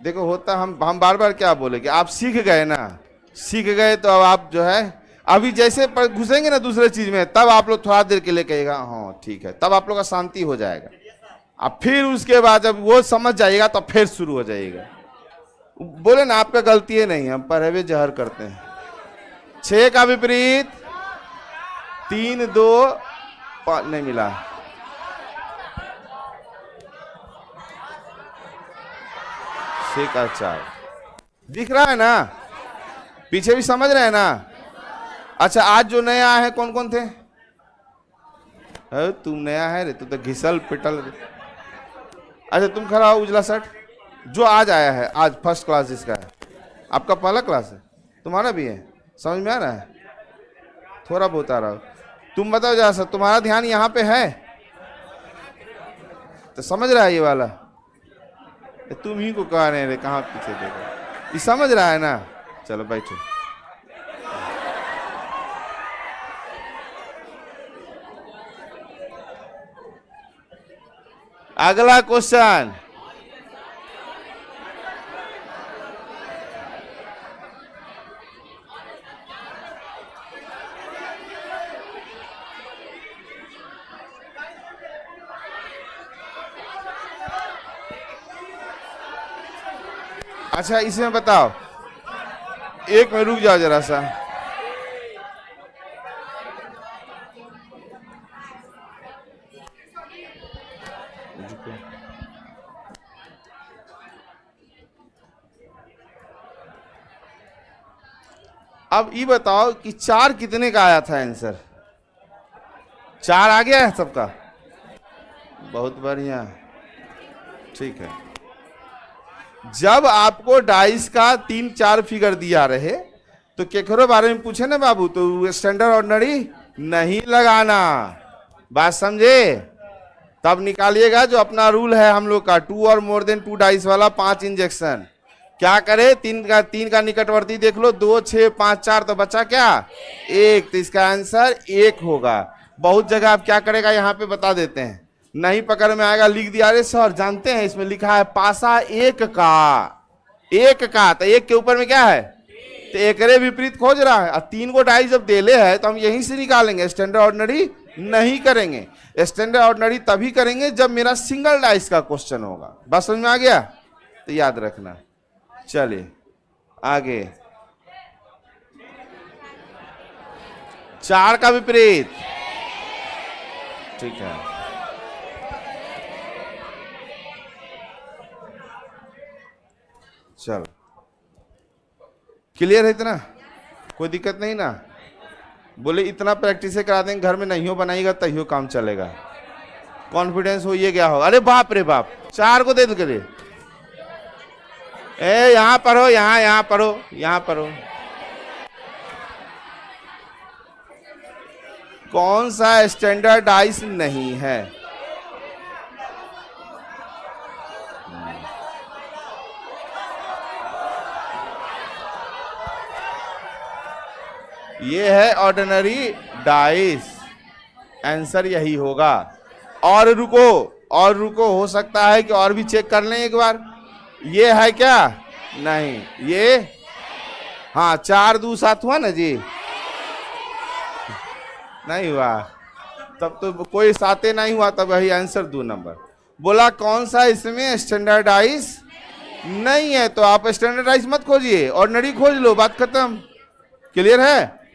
देखो होता हम बार बार क्या बोले कि आप सीख गए ना, सीख गए तो अब आप जो है अभी जैसे घुसेंगे ना दूसरे चीज में, तब आप लोग थोड़ा देर के लिए कहेगा हाँ ठीक है, तब आप लोग का शांति हो जाएगा। अब फिर उसके बाद जब वो समझ जाएगा तो फिर शुरू हो जाएगा। बोले ना आपका गलती है नहीं, हम पढ़े हुए जहर करते हैं। 6 का विपरीत, 3, 2, 5 नहीं मिला, 6 का 4 दिख रहा है ना, पीछे भी समझ रहे हैं ना। अच्छा आज जो नया है कौन कौन थे? तुम नया है रे, तू तो घिसल पिटल। अच्छा तुम खड़ा हो, उजला शर्ट जो आज आया है, आज फर्स्ट क्लास जिसका है, आपका पहला क्लास है, तुम्हारा भी है, समझ में आ रहा है? थोड़ा बहुत आ रहा हो, तुम बताओ जरा सर, तुम्हारा ध्यान यहाँ पे है तो समझ रहा है ये वाला? तुम ही को कह रहे हैं कहाँ पीछे देखो, ये समझ रहा है ना? चलो बैठो। अगला क्वेश्चन, अच्छा इसमें बताओ, एक में रुक जाओ जरा सा, अब ये बताओ कि 4 कितने का आया था आंसर? 4 आ गया है सबका? बहुत बढ़िया, ठीक है। जब आपको डाइस का 3-4 फिगर दिया रहे तो केकरो बारे में पूछे ना बाबू, तो स्टैंडर्ड ऑर्डिनरी नहीं लगाना, बात समझे? तब निकालिएगा जो अपना रूल है हम लोग का, 2 और मोर देन 2 डाइस वाला 5 इंजेक्शन। क्या करे, 3 का निकटवर्ती देख लो, 2, 6, 5, 4, तो बचा क्या 1, तो इसका आंसर 1 होगा। बहुत जगह आप क्या करेगा यहाँ पे बता देते हैं, नहीं पकड़ में आएगा, लिख दिया, अरे सर जानते हैं इसमें लिखा है पासा 1 का, 1 का, तो 1 के ऊपर में क्या है, तो एकरे विपरीत खोज रहा है। और 3 को डाइस जब देले है तो हम यहीं से निकालेंगे, स्टैंडर्ड ऑर्डिनरी नहीं करेंगे। स्टैंडर्ड ऑर्डिनरी तभी करेंगे जब मेरा सिंगल डाइस का क्वेश्चन होगा। बात समझ में आ गया? तो याद रखना। चलिए आगे, 4 का विपरीत, ठीक है। चलो क्लियर है इतना, कोई दिक्कत नहीं ना? बोले इतना प्रैक्टिस करा देंगे, घर में नहीं हो बनाएगा तहियो काम चलेगा, कॉन्फिडेंस हो ये क्या हो। अरे बाप रे बाप, 4 को दे दो करे, ए यहाँ पर हो, यहाँ पर हो, यहाँ पर हो। कौन सा स्टैंडर्ड डाइस नहीं है? ये है ऑर्डिनरी डाइस, आंसर यही होगा। और रुको, और रुको, हो सकता है कि और भी चेक कर लें एक बार। ये है क्या? नहीं, ये हाँ 4 2 7 हुआ ना जी, नहीं हुआ, तब तो कोई 7 नहीं हुआ, तब वही आंसर 2 नंबर। बोला कौन सा इसमें स्टैंडर्डाइज नहीं है, तो आप स्टैंडर्डाइज मत खोजिए, ऑर्डिनरी खोज लो, बात खत्म। क्लियर है?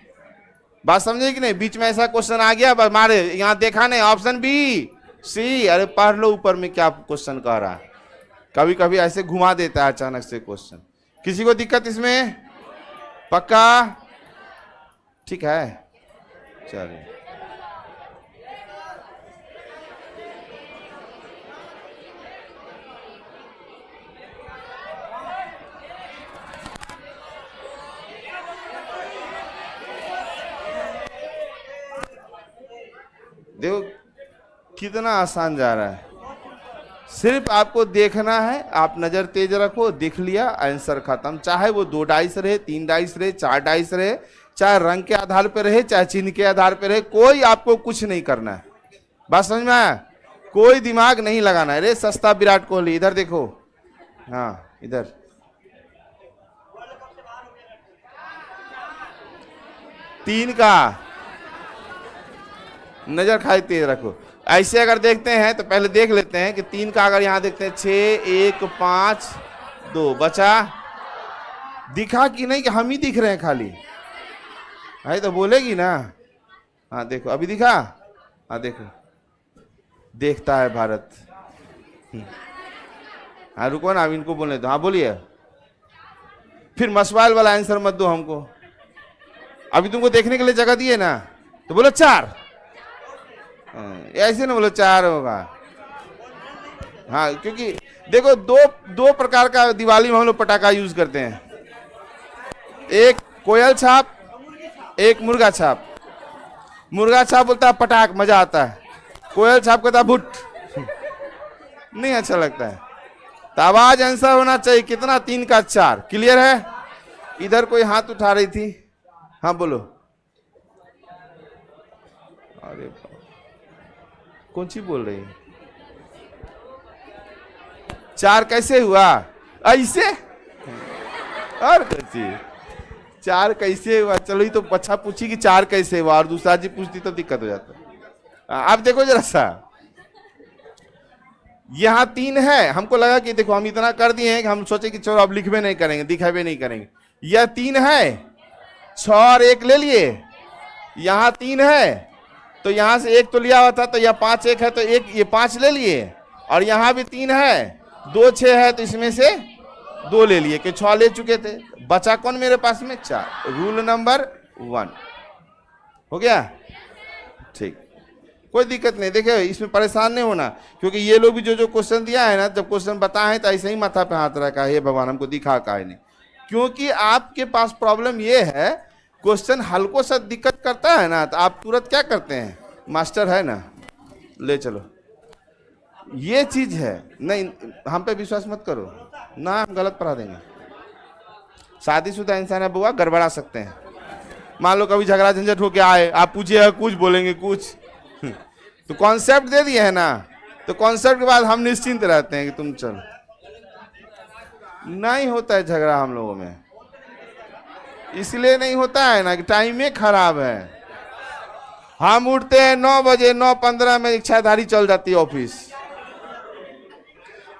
बात समझे कि नहीं? बीच में ऐसा क्वेश्चन आ गया मारे, यहाँ देखा नहीं, ऑप्शन बी सी, अरे पढ़ लो ऊपर में क्या क्वेश्चन कह रहा है। कभी कभी ऐसे घुमा देता है अचानक से क्वेश्चन। किसी को दिक्कत इसमें? पक्का? ठीक है, चलिए देखो कितना आसान जा रहा है। सिर्फ आपको देखना है, आप नजर तेज रखो, देख लिया, आंसर खत्म। चाहे वो 2 डाइस रहे, 3 डाइस रहे, 4 डाइस रहे, चाहे रंग के आधार पर रहे, चाहे चिन्ह के आधार पर रहे, कोई आपको कुछ नहीं करना है। बात समझ में आया? कोई दिमाग नहीं लगाना है। रे सस्ता विराट कोहली, इधर देखो, हाँ इधर, तीन का नजर खाली तेज रखो। ऐसे अगर देखते हैं तो पहले देख लेते हैं कि 3 का, अगर यहां देखते हैं 6 1 5 2 बचा, दिखा कि नहीं कि हम ही दिख रहे हैं खाली? भाई तो बोलेगी ना। हाँ देखो अभी दिखा, हाँ देखो, देखता है भारत। हाँ रुको ना, अब इनको बोलने दो। हाँ बोलिए, फिर मसवाल वाला आंसर मत दो हमको, अभी तुमको देखने के लिए जगह दिए ना, तो बोलो 4, ऐसे ना बोलो 4 होगा। हाँ क्योंकि देखो दो प्रकार का दिवाली में हम लोग पटाखा यूज करते हैं, एक कोयल छाप, एक मुर्गा छाप। मुर्गा छाप बोलता है पटाख, मजा आता है, कोयल छाप कहता है भुट, नहीं अच्छा लगता है। तो आवाज आंसर होना चाहिए कितना? 3 का 4। क्लियर है? इधर कोई हाथ उठा रही थी, हाँ बोलो। अरे कौन सी बोल रही है? 4 कैसे हुआ? ऐसे और कैसे 4 कैसे हुआ? चलो ये तो अच्छा पूछी कि 4 कैसे हुआ, और दूसरा जी पूछती तो दिक्कत हो जाता। आप देखो जरा सा, यहां 3 है, हमको लगा कि देखो हम इतना कर दिए हैं कि हम सोचे कि चलो अब लिखबे नहीं करेंगे, दिखाबे नहीं करेंगे। यह 3 है, 6 और 1 ले लिए, यहां 3 है तो यहां से 1 तो लिया हुआ था, तो यह 5 1 है तो 1 ये 5 ले लिए, और यहां भी 3 है, 2 6 है तो इसमें से 2 ले लिए, कि 6 ले चुके थे। बचा कौन मेरे पास में? 4। रूल नंबर 1 हो गया। ठीक, कोई दिक्कत नहीं, देखिए इसमें परेशान नहीं होना, क्योंकि ये लोग भी जो जो क्वेश्चन दिया है ना, जब क्वेश्चन बताए तो ऐसे ही माथा पे हाथ रखा है, हे भगवान हमको दिखा का है नहीं, क्योंकि आपके पास प्रॉब्लम ये है, क्वेश्चन हल्को सा दिक्कत करता है ना, तो आप तुरंत क्या करते हैं, मास्टर है ना ले चलो, ये चीज है। नहीं, हम पे विश्वास मत करो ना, हम गलत पढ़ा देंगे। शादीशुदा इंसान है बुआ, गड़बड़ा सकते हैं। मान लो कभी झगड़ा झंझट होके आए, आप पूछिए कुछ बोलेंगे कुछ, तो कॉन्सेप्ट दे दिए है ना, तो कॉन्सेप्ट के बाद हम निश्चिंत रहते हैं कि तुम चलो। नहीं होता है झगड़ा हम लोगों में, इसलिए नहीं होता है ना कि टाइम ही खराब है। हम उठते हैं 9 बजे, 9:15 में इच्छाधारी चल जाती है ऑफिस,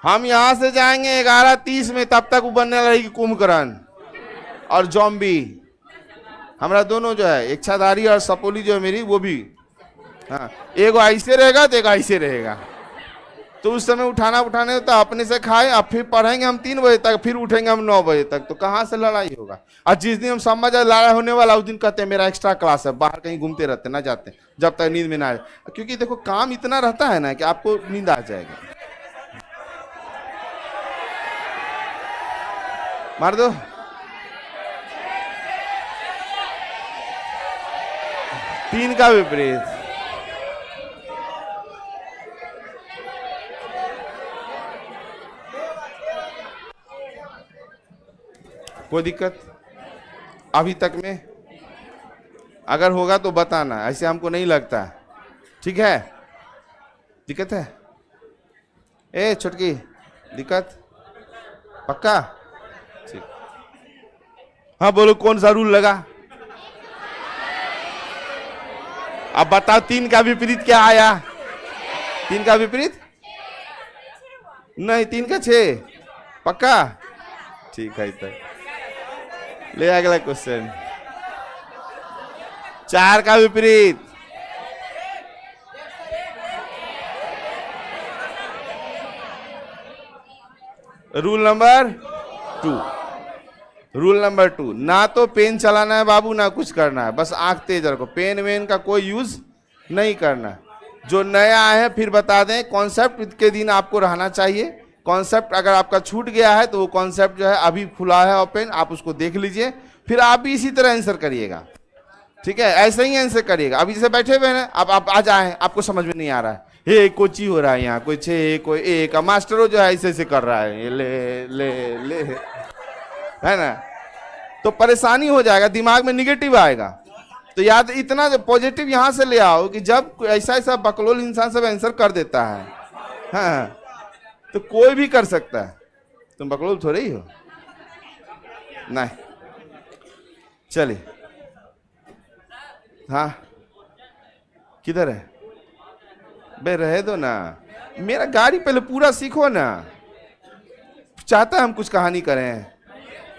हम यहां से जाएंगे 11:30 में, तब तक वो बनने लगेगी कुंभकर्ण और जॉम्बी। हमारा दोनों जो है, इच्छाधारी और सपोली जो है मेरी, वो भी, हाँ, एक ऐसे रहेगा तो एक ऐसे रहेगा, तो उस समय उठाने होता है, अपने से खाए, अब फिर पढ़ेंगे हम 3 बजे तक, फिर उठेंगे हम 9 बजे तक, तो कहाँ से लड़ाई होगा। और जिस दिन हम समझ जाए लड़ाई होने वाला, उस दिन कहते हैं मेरा एक्स्ट्रा क्लास है, बाहर कहीं घूमते रहते ना जाते, जब तक नींद में ना आए, क्योंकि देखो काम इतना रहता है ना कि आपको नींद आ जाएगी। मार दो। तीन का विपरीत, कोई दिक्कत अभी तक में, अगर होगा तो बताना, ऐसे हमको नहीं लगता, ठीक है। दिक्कत है ए छुटकी, दिक्कत पक्का, ठीक। हाँ बोलो कौन सा रूल लगा, अब बताओ 3 का विपरीत क्या आया। 3 का विपरीत नहीं, 3 का 6 पक्का, ठीक है। तक ले अगला क्वेश्चन, 4 का विपरीत, रूल नंबर 2। रूल नंबर 2, ना तो पेन चलाना है बाबू, ना कुछ करना है, बस आंख तेज रखो, पेन वेन का कोई यूज नहीं करना। जो नया है फिर बता दें, कॉन्सेप्ट के दिन आपको रहना चाहिए। कॉन्सेप्ट अगर आपका छूट गया है तो वो कॉन्सेप्ट जो है अभी खुला है ओपन, आप उसको देख लीजिए, फिर आप भी इसी तरह आंसर करिएगा, ठीक है, ऐसे ही आंसर करिएगा। अभी जैसे बैठे हुए हैं, अब आप आ जाए, आपको समझ में नहीं आ रहा है, हे कोची हो रहा है यहाँ, कोई 6 कोई 1, मास्टरों जो है ऐसे ऐसे कर रहा है, ये ले ले ले, है ना, तो परेशानी हो जाएगा, दिमाग में निगेटिव आएगा। तो याद इतना पॉजिटिव यहाँ से ले आओ कि जब ऐसा ऐसा बकलोल इंसान सब आंसर कर देता है, हाँ, तो कोई भी कर सकता है, तुम बकलोल थोड़े ही हो, नहीं। चलिए, हाँ किधर है बे, रहे दो ना, मेरा गाड़ी पहले पूरा सीखो ना, चाहता है हम कुछ कहानी करें,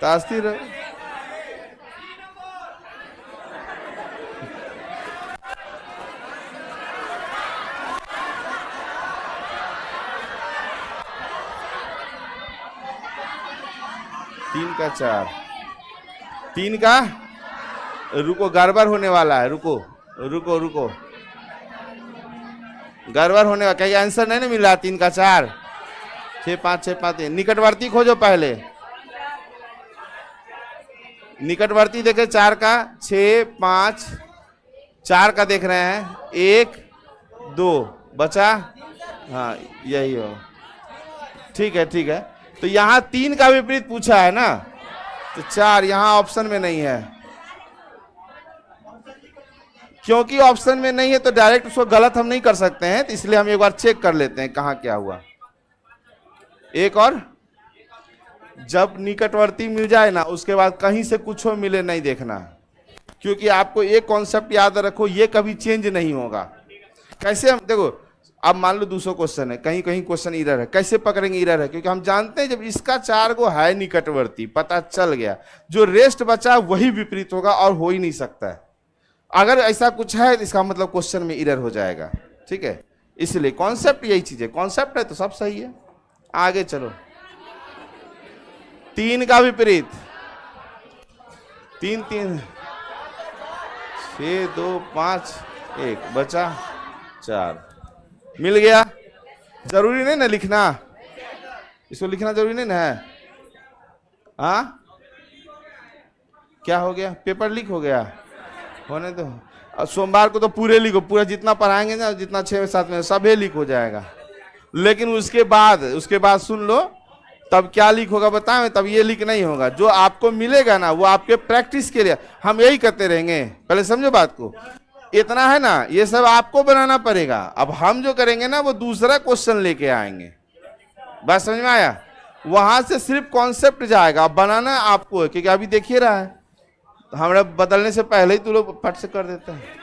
तास्ती रहो। तीन का 4, 3 का, रुको गड़बड़ होने वाला है, रुको रुको रुको, गड़बड़ होने वाला, कहीं आंसर नहीं ना मिल रहा। 3 का 4, 6 5 6 5, निकटवर्ती खोजो पहले, निकटवर्ती देखे 4 का 6 5, 4 का देख रहे हैं, 1 2 बचा, हाँ यही हो, ठीक है ठीक है। तो यहाँ 3 का विपरीत पूछा है ना, तो 4 यहाँ ऑप्शन में नहीं है, क्योंकि ऑप्शन में नहीं है तो डायरेक्ट उसको गलत हम नहीं कर सकते हैं, तो इसलिए हम एक बार चेक कर लेते हैं कहाँ क्या हुआ। एक और, जब निकटवर्ती मिल जाए ना, उसके बाद कहीं से कुछ हो मिले नहीं देखना, क्योंकि आपको एक कॉन्सेप्ट याद रखो, ये कभी चेंज नहीं होगा। कैसे हम देखो, अब मान लो 200 क्वेश्चन है, कहीं कहीं क्वेश्चन इरर है, कैसे पकड़ेंगे इरर है, क्योंकि हम जानते हैं जब इसका 4 गो है निकटवर्ती, पता चल गया, जो रेस्ट बचा वही विपरीत होगा और हो ही नहीं सकता है। अगर ऐसा कुछ है तो इसका मतलब क्वेश्चन में इरर हो जाएगा, ठीक है। इसलिए कॉन्सेप्ट यही चीज है, कॉन्सेप्ट है तो सब सही है। आगे चलो, 3 का विपरीत, 3 3 6 2 5 1 बचा, 4 मिल गया। जरूरी नहीं ना लिखना, इसको लिखना जरूरी नहीं ना है। हाँ क्या हो गया, पेपर लीक हो गया, होने दो। और सोमवार को तो पूरे लीक हो, पूरा जितना पढ़ाएंगे ना, जितना 6 में 7 में सभी लीक हो जाएगा। लेकिन उसके बाद सुन लो, तब क्या लीक होगा बताएं, तब ये लीक नहीं होगा। जो आपको मिलेगा ना वो आपके प्रैक्टिस के लिए, हम यही करते रहेंगे। पहले समझो बात को, इतना है ना, ये सब आपको बनाना पड़ेगा। अब हम जो करेंगे ना वो दूसरा क्वेश्चन लेके आएंगे। बात समझ में आया? वहां से सिर्फ कॉन्सेप्ट जाएगा, अब बनाना आपको है, क्योंकि अभी देखिए रहा है हमारा बदलने से पहले ही तो लोग फट से कर देते हैं।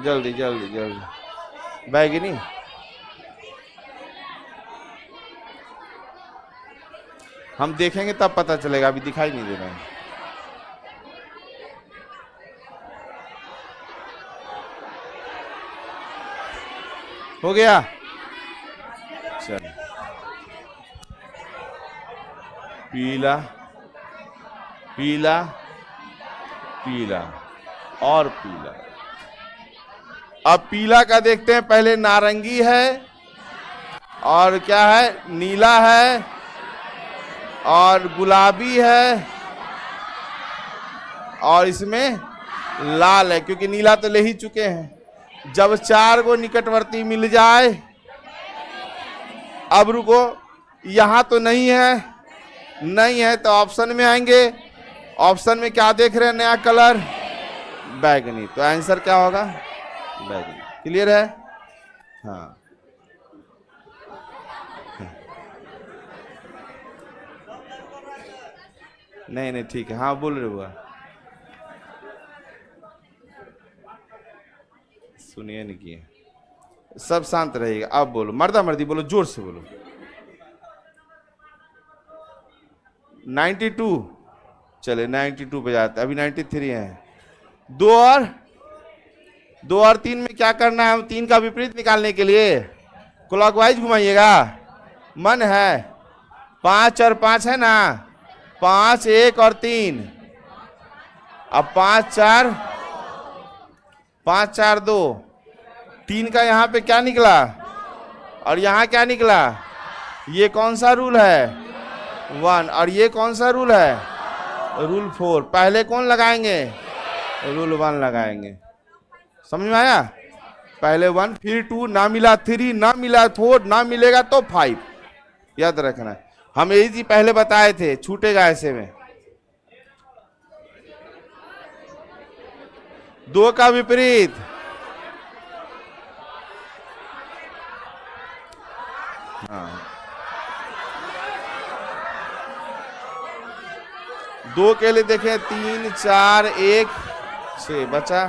जल्दी जल्दी जल्दी बैगनी, हम देखेंगे तब पता चलेगा, अभी दिखाई नहीं दे रहा है। हो गया, चलो पीला पीला पीला और पीला। अब पीला का देखते हैं, पहले नारंगी है और क्या है, नीला है और गुलाबी है और इसमें लाल है, क्योंकि नीला तो ले ही चुके हैं। जब 4 को निकटवर्ती मिल जाए, अब रुको, यहां तो नहीं है तो ऑप्शन में आएंगे। ऑप्शन में क्या देख रहे हैं, नया कलर बैगनी, तो आंसर क्या होगा, बैगनी। क्लियर है? हाँ नहीं ठीक है, हाँ बोल रहे हुआ, सुनिए नहीं किए, सब शांत रहेगा। अब बोलो, मर्दा मर्दी बोलो, जोर से बोलो। 92, चले 92 पे जाते, अभी 93 है। 2 और 3 में क्या करना है, हम 3 का विपरीत निकालने के लिए क्लॉकवाइज घुमाइएगा, मन है। 5 और 5 है ना, 5 1 और 3, अब 5 4 2, 3 का यहाँ पे क्या निकला और यहाँ क्या निकला, ये कौन सा रूल है, 1, और ये कौन सा रूल है, रूल 4। पहले कौन लगाएंगे, रूल 1 लगाएंगे। समझ में आया? पहले 1, फिर 2, ना मिला 3, ना मिला 4, ना मिलेगा तो 5। याद रखना, हम यही चीज पहले बताए थे, छूटेगा ऐसे में। 2 का विपरीत, हाँ 2 के लिए देखें, 3 4 1 6 बचा।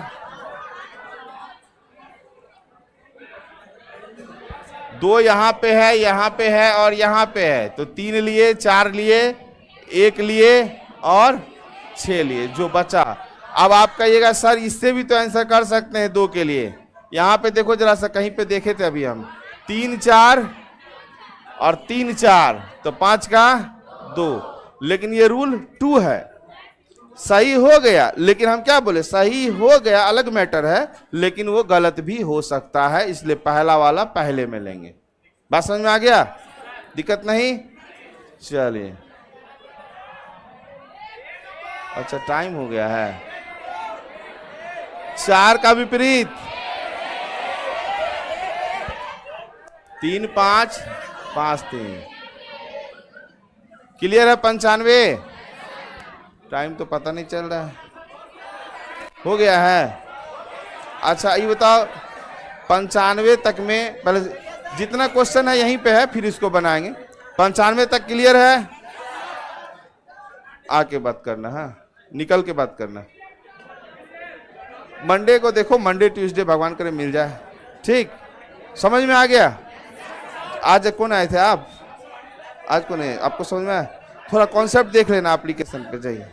2 यहाँ पे है और यहाँ पे है, तो 3 लिए, 4 लिए, 1 लिए और 6 लिए, जो बचा। अब आप कहिएगा सर इससे भी तो आंसर कर सकते हैं 2 के लिए। यहाँ पे देखो जरा सा, कहीं पे देखे थे अभी हम, 3 4 और 3 4, तो 5 का 2, लेकिन ये रूल 2 है। सही हो गया, लेकिन हम क्या बोले, सही हो गया अलग मैटर है, लेकिन वो गलत भी हो सकता है, इसलिए पहला वाला पहले में लेंगे। बात समझ में आ गया? दिक्कत नहीं? चलिए, अच्छा टाइम हो गया है। 4 का विपरीत, 3 5 5 3। क्लियर है? 95। टाइम तो पता नहीं चल रहा है, हो गया है। अच्छा ये बताओ, 95 तक में पहले जितना क्वेश्चन है यहीं पे है, फिर इसको बनाएंगे। 95 तक क्लियर है? आके बात करना, हाँ निकल के बात करना। मंडे को देखो, मंडे ट्यूसडे भगवान करे मिल जाए, ठीक? समझ में आ गया? आज कौन आए थे आप? आज कौन है? आपको समझ में आया? थोड़ा कॉन्सेप्ट देख लेना, एप्लीकेशन पे जाइए।